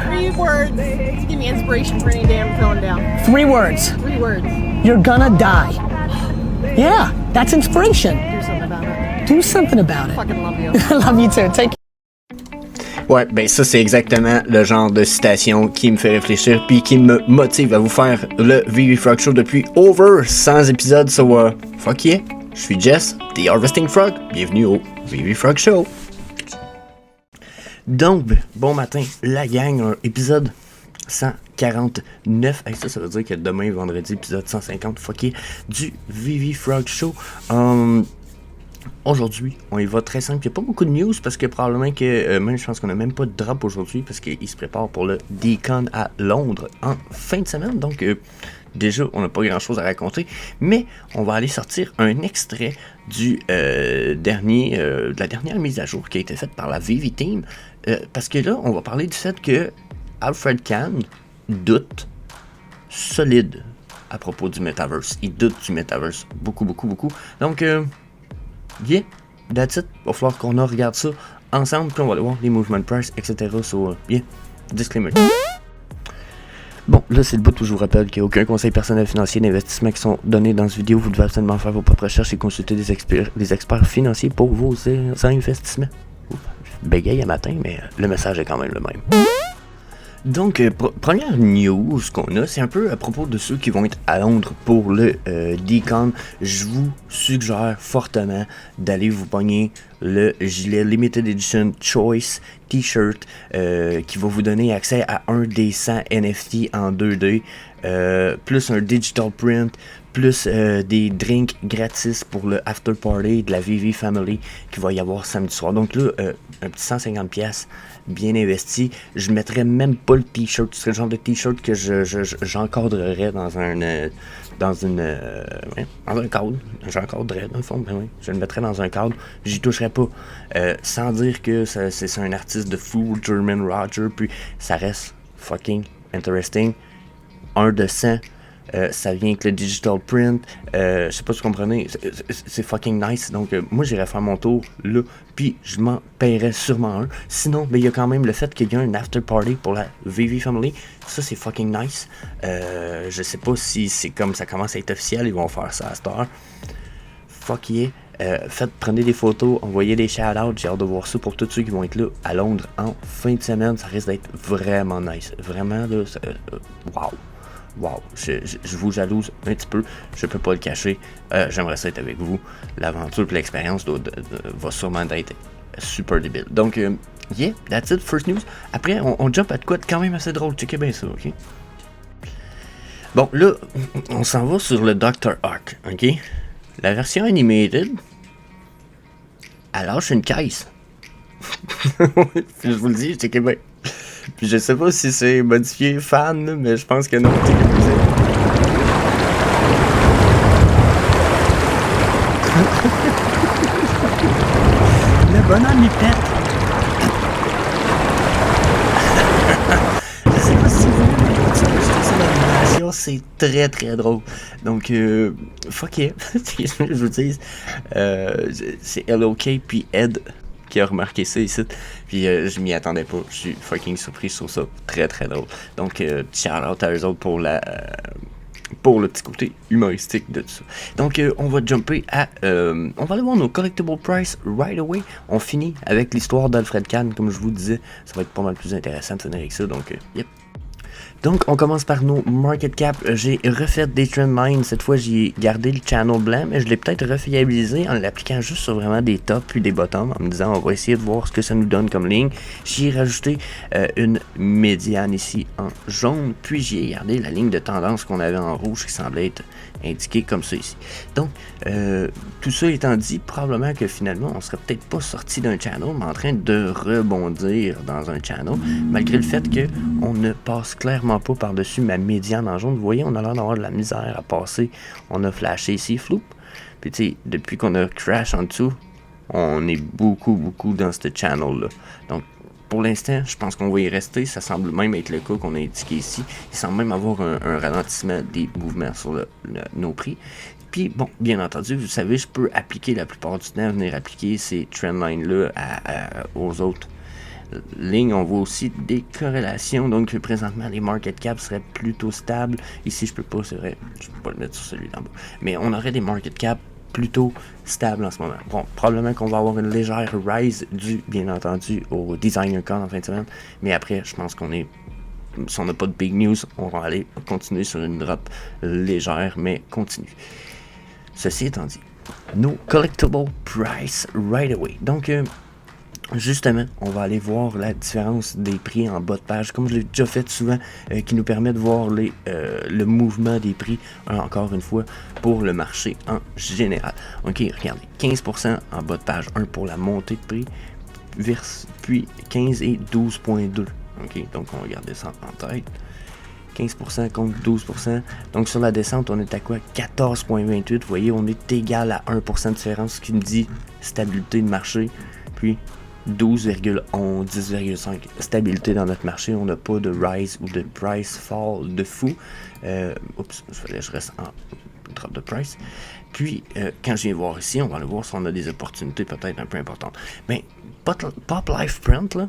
Three words to give me inspiration for any day I'm feeling down. 3 words. 3 words. You're gonna die. Yeah, that's inspiration. Do something about it. Do something about it. Fucking love you. I love you too. Take care. Ouais, ben ça c'est exactement le genre de citation qui me fait réfléchir puis qui me motive à vous faire le VV Frog Show depuis over 100 épisodes. So, fuck yeah, je suis Jess, The Harvesting Frog, bienvenue au VV Frog Show. Donc, bon matin, la gang, épisode 149. Hey, ça veut dire que demain, vendredi, épisode 150, fuck yeah, du VV Frog Show. Aujourd'hui, on y va très simple. Il n'y a pas beaucoup de news parce que probablement que même je pense qu'on n'a même pas de drop aujourd'hui parce qu'il se prépare pour le D-Con à Londres en fin de semaine. Donc déjà, on n'a pas grand chose à raconter. Mais on va aller sortir un extrait du de la dernière mise à jour qui a été faite par la VV Team. Parce que là, on va parler du fait que Alfred Kahn doute solide à propos du Metaverse. Il doute du Metaverse. Beaucoup. Donc yeah, that's it. Il va falloir qu'on regarde ça ensemble, puis on va aller voir les movement price, etc. So, yeah, disclaimer. Bon, là c'est le bout où je vous rappelle qu'il n'y a aucun conseil personnel financier d'investissement qui sont donnés dans cette vidéo. Vous devez absolument faire vos propres recherches et consulter des experts financiers pour vos investissements. Ouf, je bégaye à matin, mais le message est quand même le même. Donc, première news qu'on a, c'est un peu à propos de ceux qui vont être à Londres pour le D-Con. Je vous suggère fortement d'aller vous pogner le gilet Limited Edition Choice T-shirt qui va vous donner accès à un des 100 NFT en 2D, plus un digital print, plus des drinks gratis pour le after party de la VV Family qui va y avoir samedi soir. Donc là, un petit 150$ bien investi. Je mettrais même pas le t-shirt. Ce serait le genre de t-shirt que j'encadrerais dans un cadre. J'encadrerais dans le fond. Ben oui, je le mettrais dans un cadre. J'y toucherais pas. Sans dire que c'est un artiste de fou, German Roger. Puis ça reste fucking interesting. 1 de 100. Ça vient avec le digital print, je sais pas si vous comprenez, c'est fucking nice, donc moi j'irais faire mon tour là, puis je m'en paierais sûrement un. Sinon, ben il y a quand même le fait qu'il y a un after party pour la VV Family, ça c'est fucking nice. Je sais pas si c'est comme ça commence à être officiel, ils vont faire ça à cette heure. Fuck yeah. Prenez des photos, envoyez des shout-outs, j'ai hâte de voir ça pour tous ceux qui vont être là à Londres en fin de semaine, ça risque d'être vraiment nice, vraiment là, wow, je vous jalouse un petit peu, je peux pas le cacher, j'aimerais ça être avec vous, l'aventure et l'expérience va sûrement être super débile. Donc, yeah, that's it, first news. Après, on jump à de quoi quand même assez drôle, checkez bien ça, ok? Bon, là, on s'en va sur le Dr. Ark, ok? La version animated, elle lâche une caisse. Je vous le dis, checkez bien. Puis je sais pas si c'est modifié fan, là, mais je pense que non. Le bonhomme il pète. Je sais pas si vous l'animation, c'est très drôle. Donc fuck yeah. Je vous dis, c'est LOK puis Ed qui a remarqué ça ici, puis je m'y attendais pas, je suis fucking surpris sur ça, très drôle. Donc shout out à eux autres pour le petit côté humoristique de tout ça. Donc on va jumper à on va aller voir nos collectible price right away. On finit avec l'histoire d'Alfred Kahn, comme je vous disais, ça va être pas mal plus intéressant de finir avec ça, donc yep. Donc, on commence par nos market cap. J'ai refait des trend lines. Cette fois, j'ai gardé le channel blanc, mais je l'ai peut-être refiabilisé en l'appliquant juste sur vraiment des tops puis des bottoms, en me disant on va essayer de voir ce que ça nous donne comme ligne. J'y ai rajouté une médiane ici en jaune, puis j'y ai gardé la ligne de tendance qu'on avait en rouge qui semblait être indiquée comme ça ici. Donc, tout ça étant dit, probablement que finalement, on serait peut-être pas sorti d'un channel, mais en train de rebondir dans un channel, malgré le fait qu'on ne passe clairement pas par-dessus ma médiane en jaune. Vous voyez, on a l'air d'avoir de la misère à passer. On a flashé ici, floup. Puis tu sais, depuis qu'on a crash en dessous, on est beaucoup dans ce channel-là. Donc, pour l'instant, je pense qu'on va y rester. Ça semble même être le cas qu'on a indiqué ici. Il semble même avoir un ralentissement des mouvements sur nos prix. Puis, bon, bien entendu, vous savez, je peux appliquer la plupart du temps, venir appliquer ces trendlines-là aux autres ligne, on voit aussi des corrélations. Donc, présentement, les market caps seraient plutôt stables. Ici, je peux pas, c'est vrai, je peux pas le mettre sur celui d'en bas. Mais on aurait des market caps plutôt stables en ce moment. Bon, probablement qu'on va avoir une légère rise due, bien entendu, au Designer Con en fin de semaine. Mais après, je pense qu'on est... Si on n'a pas de big news, on va aller continuer sur une drop légère, mais continue. Ceci étant dit, no collectible price right away. Donc, justement, on va aller voir la différence des prix en bas de page, comme je l'ai déjà fait souvent, qui nous permet de voir le mouvement des prix, encore une fois, pour le marché en général. Ok, regardez, 15% en bas de page 1 pour la montée de prix, puis 15 et 12.2. Ok, donc on va garder ça en tête. 15% contre 12%. Donc sur la descente, on est à quoi? 14.28. Vous voyez, on est égal à 1% de différence, ce qui nous dit stabilité de marché. Puis 12,11, 10,5 stabilité dans notre marché. On n'a pas de rise ou de price fall de fou. Oups, il fallait que je reste en drop de price. Puis, quand je viens voir ici, on va aller voir si on a des opportunités peut-être un peu importantes. Mais Pop Life Print, là,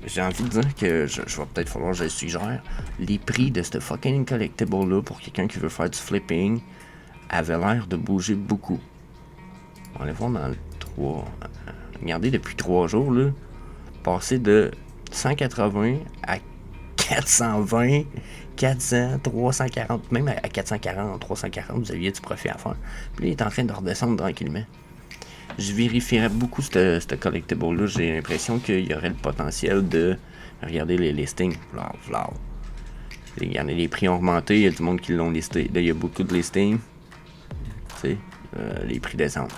j'ai envie de dire que je vais peut-être falloir que je suggère. Les prix de ce fucking collectible-là, pour quelqu'un qui veut faire du flipping, avait l'air de bouger beaucoup. On va aller voir dans le 3... Regardez, depuis 3 jours, là, passer de 180 à 420, 400, 340, même à 440, 340, vous aviez du profit à faire. Puis là, il est en train de redescendre tranquillement. Je vérifierais beaucoup ce collectible-là. J'ai l'impression qu'il y aurait le potentiel de... Regardez les listings. Regardez, les prix ont augmenté. Il y a du monde qui l'ont listé. Là, il y a beaucoup de listings. Tu sais, les prix descendent.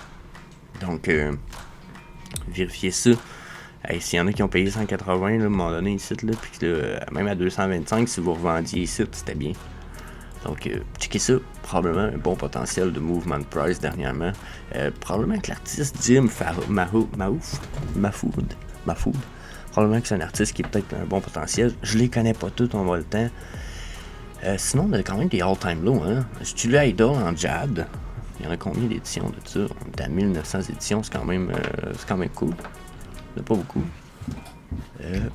Donc, vérifiez ça. Hey, s'il y en a qui ont payé 180, là, à un moment donné, ici, là, puis même à 225, si vous revendiez ici, c'était bien. Donc, checkez ça. Probablement un bon potentiel de mouvement de price dernièrement. Probablement que l'artiste Jim Mahfood. Probablement que c'est un artiste qui est peut-être un bon potentiel. Je les connais pas tous, on va le temps. Sinon, on a quand même des all-time low. Hein? Studio Idol en Jad. Il y en a combien d'éditions de ça? On est à 1900 éditions, c'est quand même cool. Il n'y en a pas beaucoup.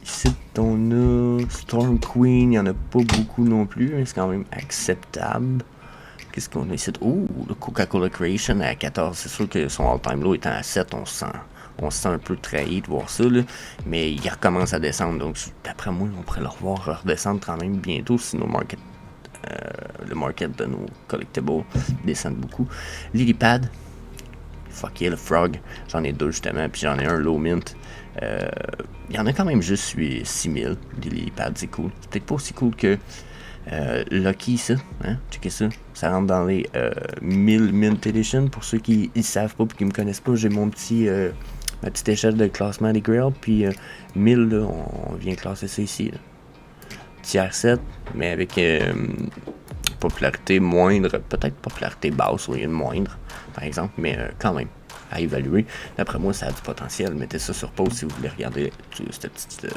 Ici, on a Storm Queen, il n'y en a pas beaucoup non plus, hein, c'est quand même acceptable. Qu'est-ce qu'on a ici? Oh, le Coca-Cola Creation à 14, c'est sûr que son all-time low étant à 7, on se sent un peu trahi de voir ça, là, mais il recommence à descendre, donc d'après moi, on pourrait le revoir redescendre quand même bientôt si nos le market de nos collectibles descend beaucoup. Lilypad, fuck yeah, le Frog, j'en ai 2 justement, puis j'en ai un low mint. Il y en a quand même juste 6000 des Lilypad, c'est cool. C'est peut-être pas aussi cool que Lucky, ça. Hein? Checkez ça. Ça rentre dans les 1000 Mint Edition. Pour ceux qui ne savent pas et qui me connaissent pas, j'ai ma petite échelle de classement des Grail. Puis 1000, là, on vient classer ça ici. Là. Tier 7, mais avec popularité moindre. Peut-être popularité basse, oui, une moindre, par exemple. Mais quand même. À évaluer. D'après moi, ça a du potentiel. Mettez ça sur pause si vous voulez regarder cette petite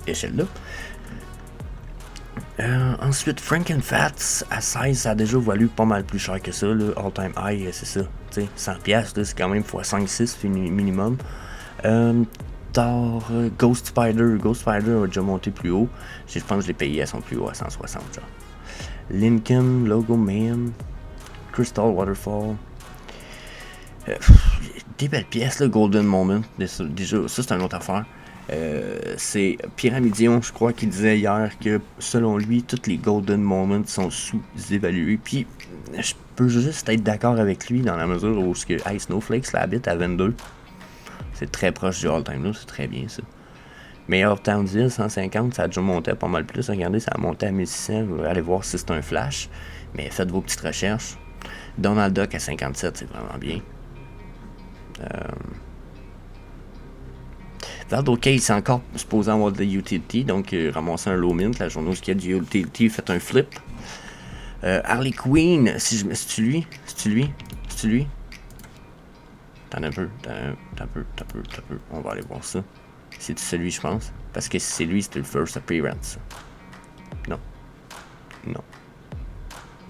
échelle-là. Ensuite, Frankenfats à 16, ça a déjà valu pas mal plus cher que ça. Là. All time high, c'est ça. 100$, c'est quand même x5-6 minimum. Ghost Spider. Ghost Spider a déjà monté plus haut. Je pense que je l'ai payé à son plus haut à 160$. Genre. Lincoln, Logo Man, Crystal Waterfall. Des belles pièces, le Golden Moment. Déjà, ça c'est une autre affaire. C'est Pyramidion, je crois, qui disait hier que selon lui, tous les Golden Moments sont sous-évalués. Puis, je peux juste être d'accord avec lui dans la mesure où Snowflakes la habite à 22. C'est très proche du all-time low, c'est très bien ça. Mais Townsville, 150, ça a déjà monté à pas mal plus. Regardez, ça a monté à 1600. Vous allez voir si c'est un flash. Mais faites vos petites recherches. Donald Duck à 57, c'est vraiment bien. Valdo Case, c'est encore supposé avoir de utility, donc ramasser un low mint la journée où il y a du utility, faites un flip. Harley Quinn, c'est-tu lui? T'en as un peu, on va aller voir ça. C'est celui, je pense, parce que si c'est lui, c'était le first appearance.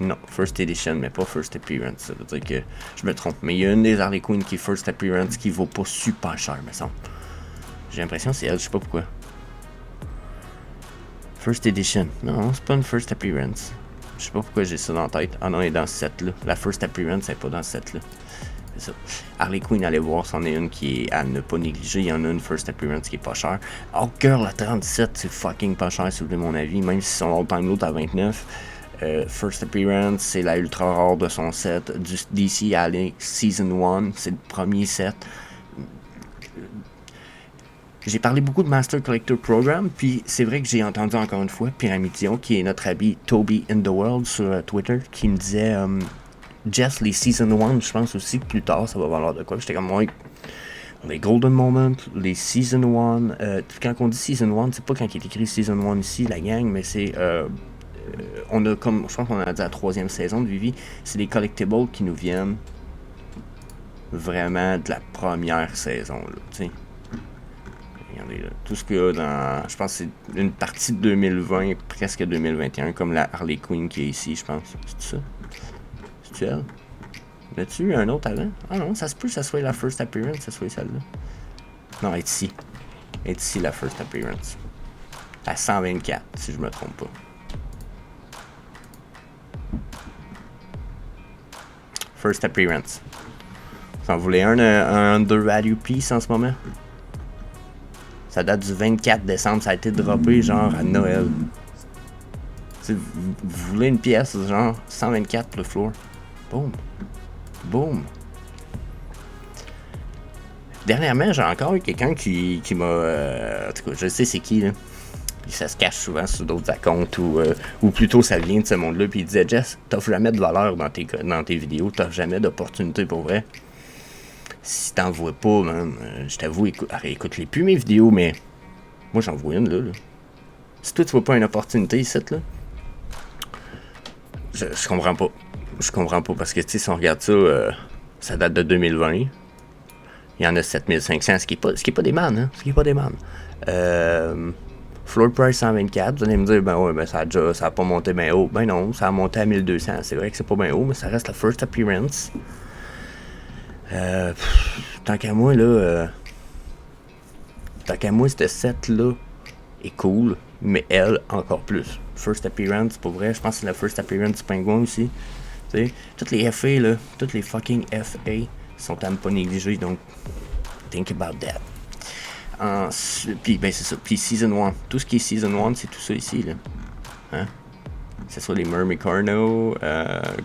Non, first edition, mais pas first appearance. Ça veut dire que je me trompe. Mais il y a une des Harley Quinn qui est first appearance qui vaut pas super cher, me semble. J'ai l'impression que c'est elle, je sais pas pourquoi. First Edition. Non, c'est pas une First Appearance. Je sais pas pourquoi j'ai ça dans la tête. Ah non, elle est dans ce set-là. La First Appearance, elle est pas dans ce set-là. C'est ça. Harley Quinn, allez voir, c'en est une qui est à ne pas négliger. Il y en a une First Appearance qui est pas chère. Oh Girl à 37, c'est fucking pas cher, si vous voulez mon avis. Même si son all-time low est à 29. First Appearance, c'est la ultra rare de son set. Du DC Alley Season 1, c'est le premier set. J'ai parlé beaucoup de Master Collector Program, puis c'est vrai que j'ai entendu encore une fois Pyramidion, qui est notre ami Toby in the World sur Twitter, qui me disait Jess, les Season 1, je pense aussi que plus tard ça va valoir de quoi. J'étais comme moi, les Golden Moment, les Season 1, quand on dit Season 1, c'est pas quand il est écrit Season 1 ici, la gang, mais c'est on a comme, je pense qu'on a dit la 3e saison de Vivi, c'est des collectibles qui nous viennent vraiment de la première saison, là, tu sais. Regardez là, tout ce qu'il y a dans, je pense que c'est une partie de 2020, presque 2021, comme la Harley Quinn qui est ici, je pense. C'est ça? C'est elle? L'as-tu un autre avant? Ah non, ça se peut que ça soit la First Appearance, ça soit celle-là. Non, elle est ici. Elle est ici la First Appearance. À 124, si je me trompe pas. First Appearance. Vous en voulez un undervalue piece en ce moment? Ça date du 24 décembre, ça a été droppé genre à Noël. Vous voulez une pièce genre 124 pour le floor? Boom. Boom. Dernièrement, j'ai encore eu quelqu'un qui m'a... en tout cas, je sais c'est qui, là. Ça se cache souvent sur d'autres accounts ou plutôt ça vient de ce monde-là. Puis il disait, Jess, t'offres jamais de valeur dans tes vidéos, t'offres jamais d'opportunité pour vrai. Si t'en vois pas, man, je t'avoue, écoute-les plus mes vidéos, mais moi j'en vois une là. Si toi tu vois pas une opportunité ici, là, je comprends pas. Je comprends pas parce que tu sais, si on regarde ça, ça date de 2020. Il y en a 7500, ce qui est pas des mannes, hein. Ce qui est pas des mannes. Floor price 124, vous allez me dire, ben ouais, ben ça a pas monté bien haut. Ben non, ça a monté à 1200. C'est vrai que c'est pas bien haut, mais ça reste la first appearance. Tant qu'à moi, là, cette set-là est cool, mais elle, encore plus. First appearance, pour vrai, je pense que c'est la first appearance du pingouin aussi. T'sais, toutes les FA, là, toutes les fucking FA sont à ne pas négliger, donc, think about that. Puis, ben, c'est ça. Puis, Season 1. Tout ce qui est Season 1, c'est tout ça ici, là. Hein? Que ce soit les Mermicorno,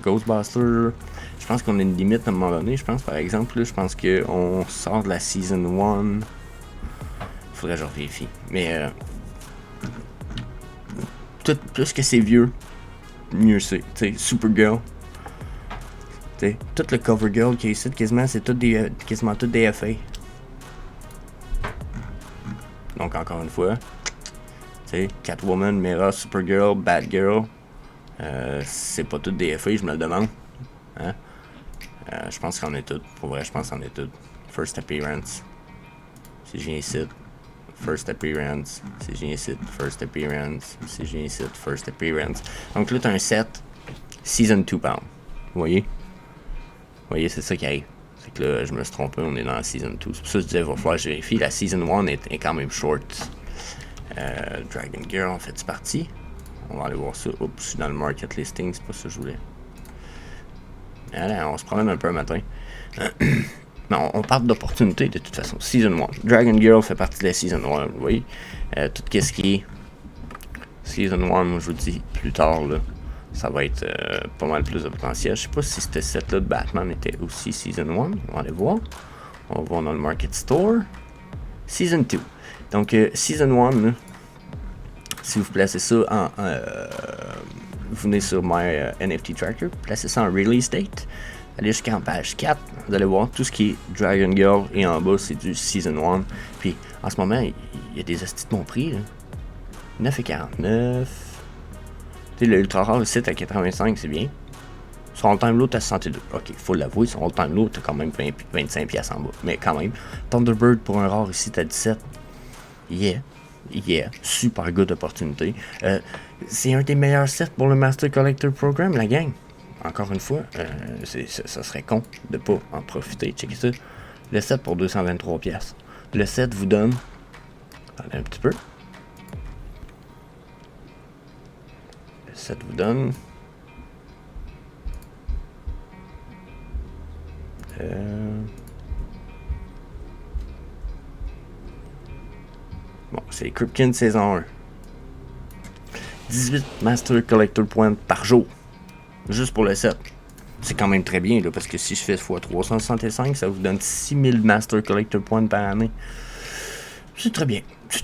Ghostbusters. Je pense qu'on a une limite à un moment donné. Je pense, par exemple, là, je pense qu'on sort de la Season 1. Faudrait que je vérifie. Mais, plus que c'est vieux, mieux c'est. Tu sais, Supergirl. Tu sais, tout le CoverGirl qui est ici, quasiment, c'est quasiment toutes des FA. Donc, encore une fois, tu sais, Catwoman, Mera, Supergirl, Batgirl, c'est pas toutes des FA, je me le demande. Hein? Je pense qu'on est toutes. Pour vrai, je pense qu'on est toutes. First appearance. Si j'ai ici. First appearance. Si j'ai ici. First appearance. Si j'ai ici. First appearance. Donc là, t'as un set. Season 2 pound. Vous voyez? Vous voyez, c'est ça qui arrive. C'est que là, je me suis trompé, on est dans la Season 2. C'est pour ça que je disais, il va falloir que je vérifie. La Season 1 est quand même short. Dragon Girl en fait partie. On va aller voir ça. Oups, je suis dans le market listing, c'est pas ça que je voulais. Allez, on se promène un peu un matin. Non, on parle d'opportunités de toute façon. Season 1. Dragon Girl fait partie de la Season 1, vous voyez. Tout ce qui est Season 1, moi je vous dis plus tard, là, ça va être pas mal plus de potentiel. Je sais pas si ce set-là de Batman était aussi Season 1. On va aller voir. On va voir dans le Market Store. Season 2. Donc, Season 1, là, si vous placez ça vous venez sur My NFT Tracker, placez ça en Release Date, allez jusqu'en page 4, vous allez voir tout ce qui est Dragon Girl et en bas c'est du Season 1. Puis en ce moment, il y a des astuces de mon prix, là. 9,49. Tu sais, le Ultra Rare, le site à 85, c'est bien. Son all-time low, t'as 62. Ok, faut l'avouer, son all-time low, t'as quand même 25 pièces en bas. Mais quand même, Thunderbird pour un rare ici, t'as 17. Yeah, super good opportunité. C'est un des meilleurs sets pour le Master Collector Program, la gang. Encore une fois, ça serait con de pas en profiter. Checkez ça. Le set pour 223$. Le set vous donne Attendez un petit peu. Ça vous donne... Bon, c'est Kripken saison 1. 18 Master Collector Points par jour. Juste pour le set. C'est quand même très bien, là, parce que si je fais x 365, ça vous donne 6000 Master Collector Points par année. C'est très bien. C'est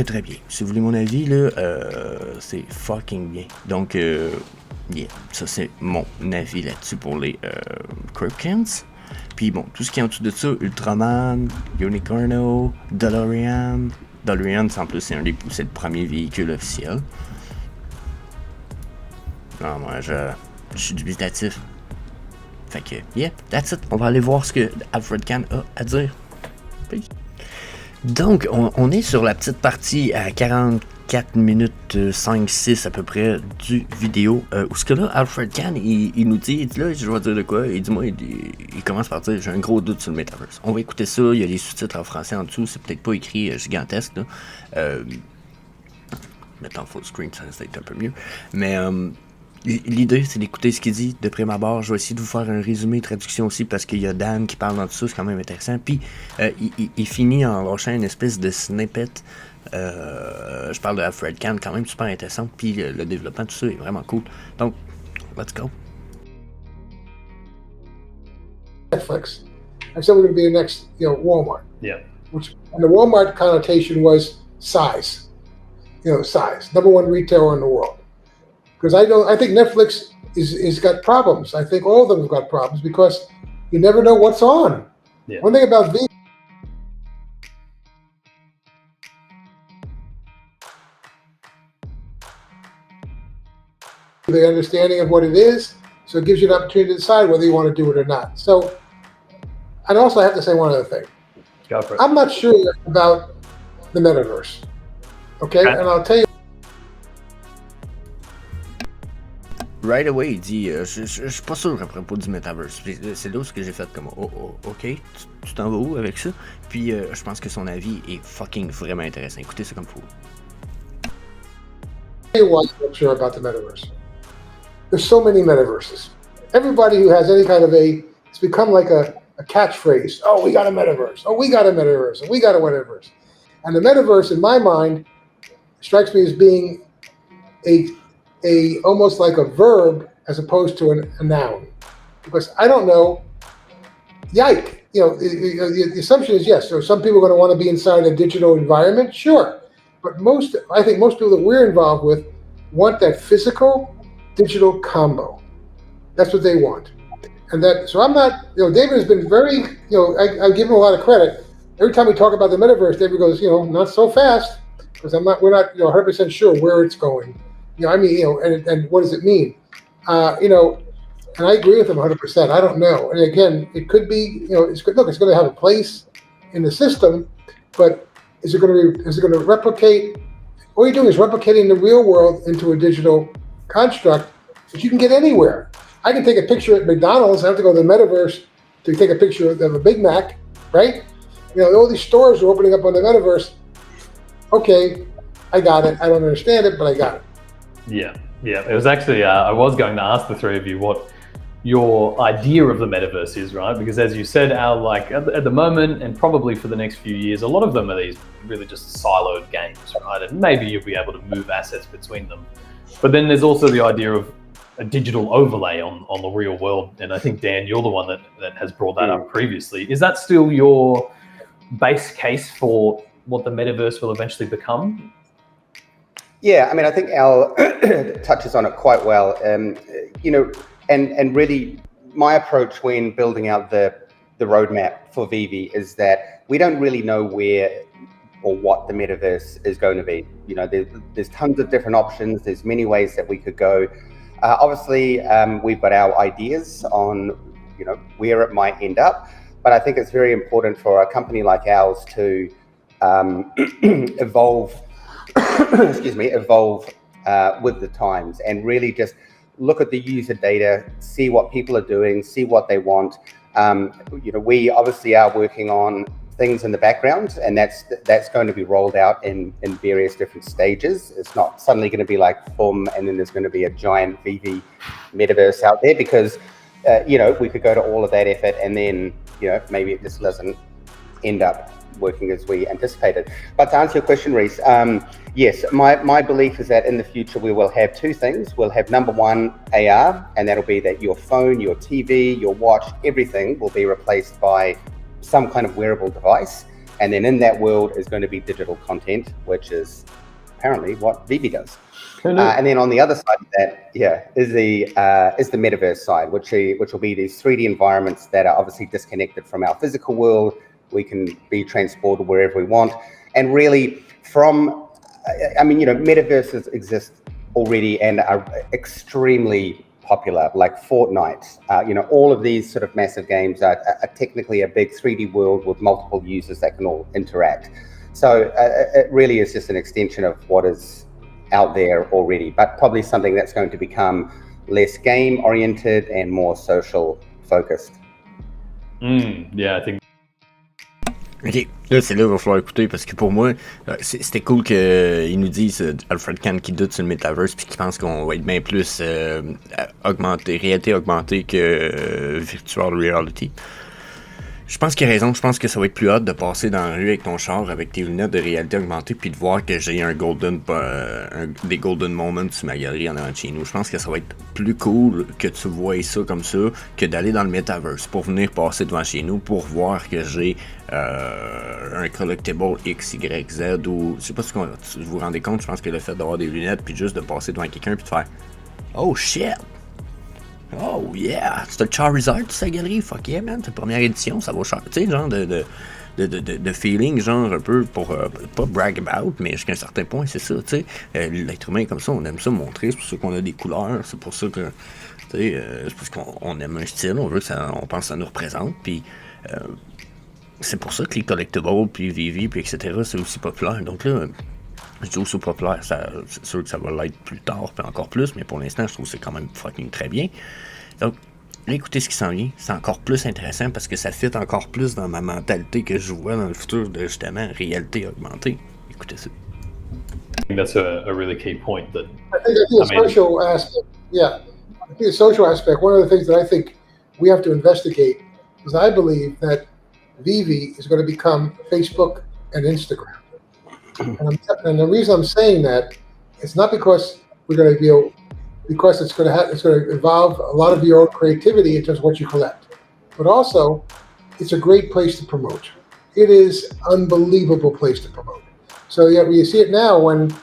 très bien. Si vous voulez mon avis, là, c'est fucking bien. Donc, yeah, ça c'est mon avis là-dessus pour les Kripkens. Puis bon, tout ce qui est en dessous de ça, Ultraman, Unicorno, DeLorean. DeLorean, en plus, c'est le premier véhicule officiel. Non, moi, je suis dubitatif. Fait que, yeah, that's it. On va aller voir ce que Alfred Can a à dire. Peace. Donc, on est sur la petite partie à 44 minutes 5-6 à peu près du vidéo. Où ce que là, Alfred Can, il nous dit, là, je vais dire de quoi. Il dit, moi, il commence par dire, j'ai un gros doute sur le Metaverse. On va écouter ça, il y a les sous-titres en français en dessous, c'est peut-être pas écrit gigantesque, là. Mettre en full screen, ça va être un peu mieux. Mais, l'idée, c'est d'écouter ce qu'il dit de prime abord. Je vais essayer de vous faire un résumé, traduction aussi, parce qu'il y a Dan qui parle dans tout ça, c'est quand même intéressant. Puis, il finit en lâchant une espèce de snippet. Je parle de Alfred Can, quand même super intéressant. Puis, le développement, tout ça est vraiment cool. Donc, let's go. Netflix. I said we're going to be the next, Walmart. Yeah. And the Walmart connotation was size. Size. Number one retailer in the world. Because I think Netflix is got problems. I think all of them have got problems because you never know what's on. Yeah. One thing about V, the understanding of what it is, so it gives you an opportunity to decide whether you want to do it or not. So, and also I have to say one other thing. Go for it. I'm not sure about the metaverse. Okay? And I'll tell you. Right away, il dit je suis pas sûr à propos du Metaverse. C'est là où que j'ai fait comme ok, tu t'en vas où avec ça? Puis je pense que son avis est fucking vraiment intéressant. Écoutez ça comme faut. I'll tell you why I'm not sure about the metaverse. There's so many metaverses. Everybody who has any kind of it's become like a catchphrase. Oh, we got a metaverse. Oh, we got a metaverse. Oh, we got a metaverse. And the metaverse, in my mind, strikes me as being a almost like a verb as opposed to a noun, because I don't know. Yike, the assumption is yes. So some people are going to want to be inside a digital environment, sure, but I think most people that we're involved with want that physical digital combo. That's what they want, and so I'm not. David has been very. I give him a lot of credit. Every time we talk about the metaverse, David goes, not so fast, because we're not 100% sure where it's going. And what does it mean? And I agree with him 100%. I don't know. And again, it could be, it's going to have a place in the system, but is it going to replicate? All you're doing is replicating the real world into a digital construct that you can get anywhere. I can take a picture at McDonald's. I have to go to the metaverse to take a picture of a Big Mac, right? All these stores are opening up on the metaverse. Okay, I got it. I don't understand it, but I got it. Yeah. It was actually, I was going to ask the three of you what your idea of the metaverse is, right? Because as you said, Al, at the moment, and probably for the next few years, a lot of them are these really just siloed games, right? And maybe you'll be able to move assets between them. But then there's also the idea of a digital overlay on the real world. And I think, Dan, you're the one that has brought that up previously. Is that still your base case for what the metaverse will eventually become? Yeah, I think Al touches on it quite well. And really my approach when building out the roadmap for Vivi is that we don't really know where or what the metaverse is going to be. There's tons of different options. There's many ways that we could go. Obviously, we've got our ideas on, where it might end up. But I think it's very important for a company like ours to evolve with the times and really just look at the user data, see what people are doing, see what they want. We obviously are working on things in the background, and that's going to be rolled out in various different stages. It's not suddenly going to be like boom, and then there's going to be a giant VV metaverse out there, because we could go to all of that effort and then maybe it just doesn't end up working as we anticipated. But to answer your question, Reese, yes, my belief is that in the future we will have two things. We'll have number one, AR, and that'll be that your phone, your TV, your watch, everything will be replaced by some kind of wearable device. And then in that world is going to be digital content, which is apparently what Vivi does. And then on the other side of that, is the metaverse side, which will be these 3D environments that are obviously disconnected from our physical world. We can be transported wherever we want. And really metaverses exist already and are extremely popular, like Fortnite. All of these sort of massive games are technically a big 3D world with multiple users that can all interact. So it really is just an extension of what is out there already, but probably something that's going to become less game oriented and more social focused. Yeah, I think. Ok, là c'est là qu'il va falloir écouter, parce que pour moi, c'était cool qu'ils nous disent Alfred Kahn qui doute sur le metaverse puis qui pense qu'on va être bien plus réalité augmentée que virtual reality. Je pense qu'il a raison, je pense que ça va être plus hot de passer dans la rue avec ton char, avec tes lunettes de réalité augmentée, puis de voir que j'ai des golden moments sur ma galerie en avant de chez nous. Je pense que ça va être plus cool que tu vois ça comme ça, que d'aller dans le metaverse pour venir passer devant chez nous pour voir que j'ai un collectible X, Y, Z, ou je sais pas si vous vous rendez compte, je pense que le fait d'avoir des lunettes puis juste de passer devant quelqu'un puis de faire « Oh shit! Oh yeah! C'est le Charizard de sa galerie, fuck yeah man, c'est la première édition, ça va changer, tu sais, genre de feeling, genre un peu pour pas brag about, mais jusqu'à un certain point, c'est ça, tu sais. L'être humain comme ça, on aime ça montrer, c'est pour ça qu'on a des couleurs, c'est pour ça que, tu sais, c'est parce qu'on aime un style, on veut que ça, on pense que ça nous représente, puis c'est pour ça que les collectibles, puis Vivi, puis etc., c'est aussi populaire. Donc là, je dis aussi populaire, c'est sûr que ça va l'être plus tard, puis encore plus, mais pour l'instant, je trouve que c'est quand même fucking très bien. Donc, là, écoutez ce qui s'en vient, c'est encore plus intéressant parce que ça fit encore plus dans ma mentalité que je vois dans le futur de, justement, réalité augmentée. Écoutez ça. I think that's a really key point. That I think the social aspect, I think the social aspect, one of the things that I think we have to investigate is I believe that Vivi is going to become Facebook and Instagram. And the reason I'm saying that, it's not because we're going to be because it's going to involve a lot of your creativity in terms of what you collect, but also it's a great place to promote. It is unbelievable place to promote. So you see it now when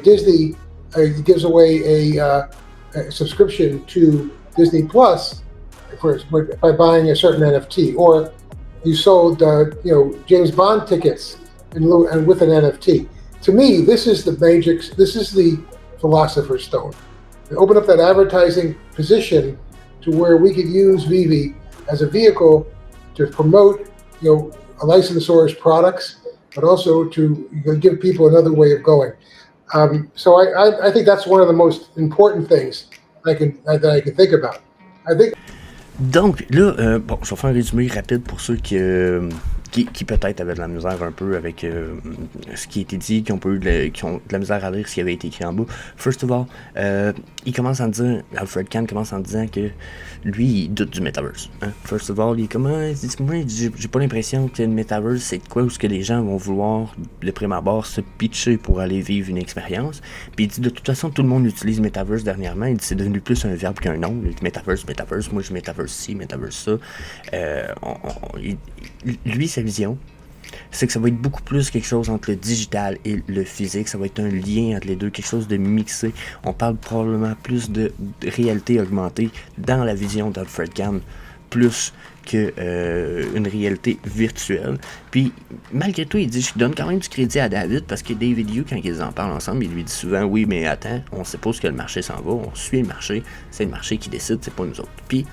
Disney gives away a subscription to Disney Plus by buying a certain NFT, or you sold James Bond tickets and with an NFT. To me, this is the magic. This is the philosopher's stone. They open up that advertising position to where we could use Vivi as a vehicle to promote, a licensor's products, but also to give people another way of going. So I think that's one of the most important things that I can think about. I think. Donc là, bon, je vais faire un résumé rapide pour ceux qui peut-être avaient de la misère un peu avec ce qui a été dit, qui ont de la misère à lire ce qui avait été écrit en bas. First of all, il commence en disant, Alfred Kahn commence en disant que lui, il doute du metaverse. Hein? First of all, il est comme, moi, j'ai pas l'impression que le metaverse, c'est quoi où ce que les gens vont vouloir, de prime abord, se pitcher pour aller vivre une expérience. Puis il dit, de toute façon, tout le monde utilise metaverse dernièrement. Il dit, c'est devenu plus un verbe qu'un nom. Il dit, metaverse, moi, je metaverse ci, metaverse ça. Lui, sa vision, c'est que ça va être beaucoup plus quelque chose entre le digital et le physique. Ça va être un lien entre les deux, quelque chose de mixé. On parle probablement plus de réalité augmentée dans la vision d'Alfred Kahn, plus que une réalité virtuelle. Puis, malgré tout, il dit, je donne quand même du crédit à David, parce que David Yu, quand ils en parlent ensemble, il lui dit souvent, oui, mais attends, on sait pas où que le marché s'en va, on suit le marché, c'est le marché qui décide, c'est pas nous autres. Puis,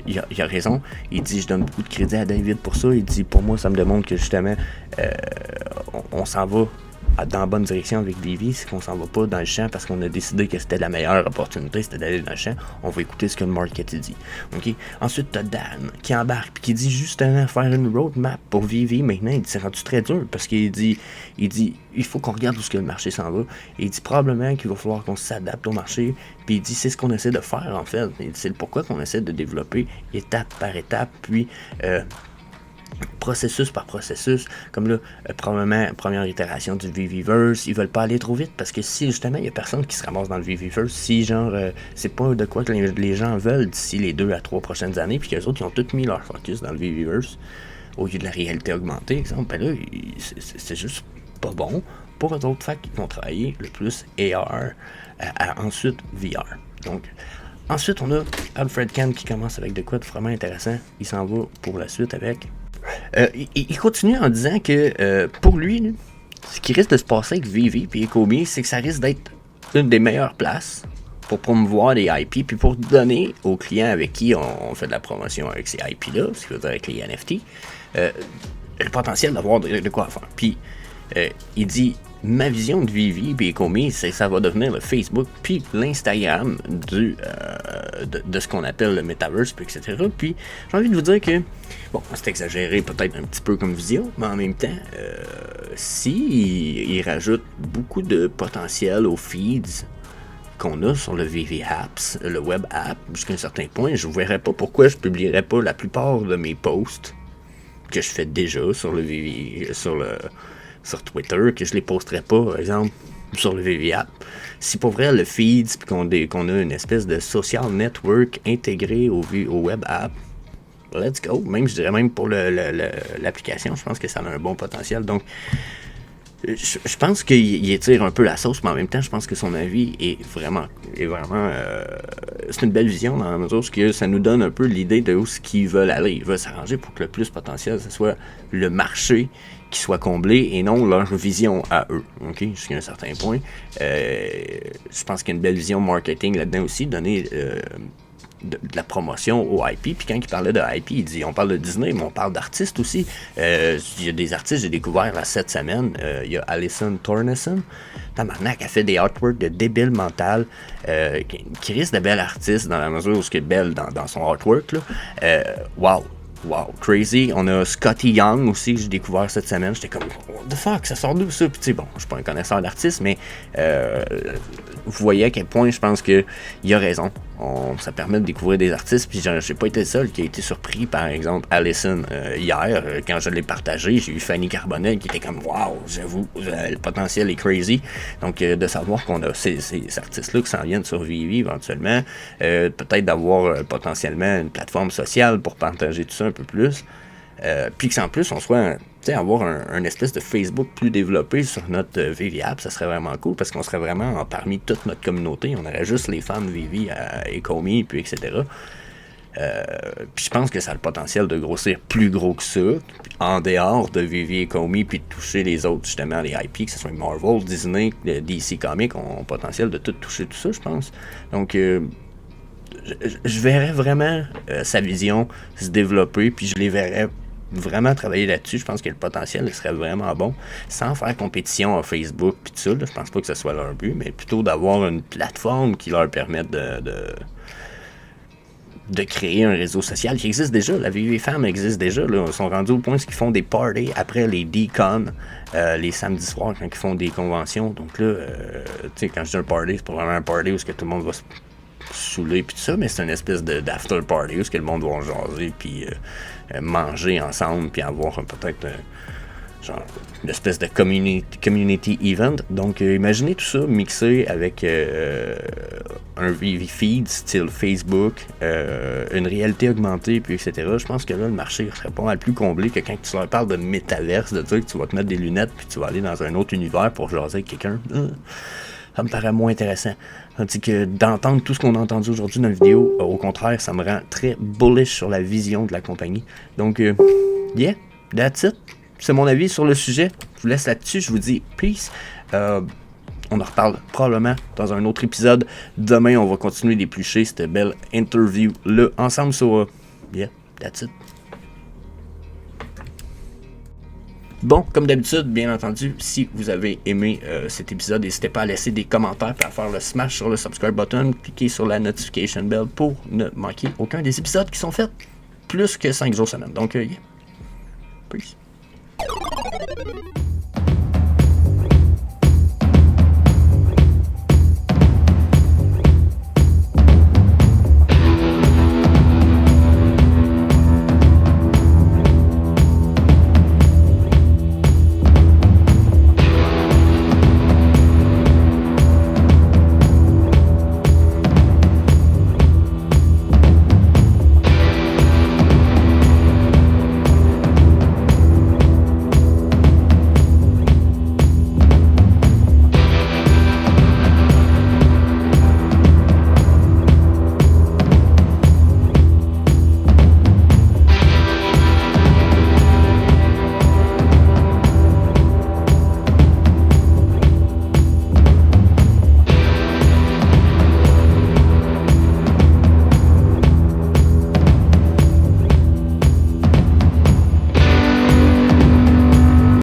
il a raison, il dit je donne beaucoup de crédit à David pour ça, il dit pour moi ça me démontre que justement on s'en va dans la bonne direction avec Vivi, c'est qu'on s'en va pas dans le champ parce qu'on a décidé que c'était la meilleure opportunité, c'était d'aller dans le champ. On va écouter ce que le market dit. Okay? Ensuite, t'as Dan qui embarque puis qui dit justement faire une roadmap pour Vivi. Maintenant, il dit c'est rendu très dur parce qu'il dit il faut qu'on regarde où ce que le marché s'en va. Et il dit probablement qu'il va falloir qu'on s'adapte au marché. Puis il dit c'est ce qu'on essaie de faire en fait. Il dit, c'est le pourquoi qu'on essaie de développer étape par étape, puis processus par processus, comme là, probablement première itération du VVverse, ils veulent pas aller trop vite parce que si justement il y a personne qui se ramasse dans le VVverse, si genre c'est pas de quoi que les gens veulent d'ici les 2 à 3 prochaines années, puis qu'eux autres ils ont tous mis leur focus dans le VVverse au lieu de la réalité augmentée, exemple, ben là c'est juste pas bon pour eux autres, fait qu'ils vont travailler le plus AR, ensuite VR. Donc ensuite on a Alfred Kahn qui commence avec de quoi de vraiment intéressant, il s'en va pour la suite avec il continue en disant que pour lui, ce qui risque de se passer avec Vivi et Ecomi, c'est que ça risque d'être une des meilleures places pour promouvoir des IP puis pour donner aux clients avec qui on fait de la promotion avec ces IP-là, ce qui veut dire avec les NFT, le potentiel d'avoir de quoi faire. Puis il dit ma vision de Vivi et Ecomi, c'est que ça va devenir le Facebook puis l'Instagram de ce qu'on appelle le Metaverse, puis etc. Puis j'ai envie de vous dire que, bon, c'est exagéré peut-être un petit peu comme vision, mais en même temps, si il rajoute beaucoup de potentiel aux feeds qu'on a sur le VV Apps, le web app, jusqu'à un certain point, je ne verrais pas pourquoi je publierais pas la plupart de mes posts que je fais déjà sur le VV, sur Twitter, que je les posterais pas, par exemple, sur le VV App. Si pour vrai, le feed, puis qu'on a une espèce de social network intégré au web app, let's go. Même, je dirais même pour l'application, je pense que ça a un bon potentiel. Donc, je pense qu'il étire un peu la sauce, mais en même temps, je pense que son avis est vraiment c'est une belle vision dans la mesure où ça nous donne un peu l'idée de où ce qu'ils veulent aller. Ils veulent s'arranger pour que le plus potentiel, ce soit le marché qui soit comblé et non leur vision à eux. Okay? Jusqu'à un certain point. Je pense qu'il y a une belle vision marketing là-dedans aussi, donner de la promotion au IP. Puis quand il parlait de IP, il dit on parle de Disney, mais on parle d'artistes aussi. Il y a des artistes, j'ai découvert cette semaine. Il y a Alison Tornesen. Tabarnak, elle fait des artworks de débile mental. Qui risque de belle artiste dans la mesure où ce qui est belle dans son artwork. Là. Wow, crazy. On a Scotty Young aussi que j'ai découvert cette semaine. J'étais comme, what the fuck, ça sort d'où ça? Puis tu sais, bon, je suis pas un connaisseur d'artistes, mais vous voyez à quel point je pense qu'il a raison. Ça permet de découvrir des artistes. Puis j'ai pas été le seul qui a été surpris, par exemple, Allison hier. Quand je l'ai partagé, j'ai eu Fanny Carbonel qui était comme, wow, j'avoue, le potentiel est crazy. Donc de savoir qu'on a ces artistes-là qui s'en viennent sur Vivi éventuellement, peut-être d'avoir potentiellement une plateforme sociale pour partager tout ça un peu plus. Puis qu'en plus, on soit, avoir un espèce de Facebook plus développé sur notre Vivi App, ça serait vraiment cool parce qu'on serait vraiment parmi toute notre communauté. On aurait juste les fans de Vivi à Ecomi, puis etc. Puis je pense que ça a le potentiel de grossir plus gros que ça, en dehors de Vivi et Ecomi, puis de toucher les autres, justement, les IP, que ce soit Marvel, Disney, DC Comics, ont le potentiel de tout toucher tout ça, je pense. Donc, je verrais vraiment sa vision se développer, puis je les verrais vraiment travailler là-dessus. Je pense que le potentiel serait vraiment bon, sans faire compétition à Facebook puis tout ça. Là, je pense pas que ce soit leur but, mais plutôt d'avoir une plateforme qui leur permette de créer un réseau social qui existe déjà. La VV Femme existe déjà. Là. Ils sont rendus au point où ils font des parties après les D-Con, les samedis soirs quand ils font des conventions. Donc là, tu sais, quand je dis un party, c'est pas vraiment un party où que tout le monde va se saouler puis tout ça, mais c'est une espèce d'after party où que le monde va jaser puis manger ensemble puis avoir peut-être genre une espèce de community event. Donc imaginez tout ça mixé avec un VV feed style Facebook, une réalité augmentée puis etc. Je pense que là le marché serait pas mal plus comblé que quand tu leur parles de métaverse, de dire que tu vas te mettre des lunettes puis tu vas aller dans un autre univers pour jaser avec quelqu'un. Ça me paraît moins intéressant. Tandis que d'entendre tout ce qu'on a entendu aujourd'hui dans la vidéo, au contraire, ça me rend très bullish sur la vision de la compagnie. Donc, yeah, that's it. C'est mon avis sur le sujet. Je vous laisse là-dessus. Je vous dis peace. On en reparle probablement dans un autre épisode. Demain, on va continuer d'éplucher cette belle interview-là ensemble sur... yeah, that's it. Bon, comme d'habitude, bien entendu, si vous avez aimé cet épisode, n'hésitez pas à laisser des commentaires et à faire le smash sur le subscribe button, cliquez sur la notification bell pour ne manquer aucun des épisodes qui sont faits plus que 5 jours semaine. Donc, yeah. Peace.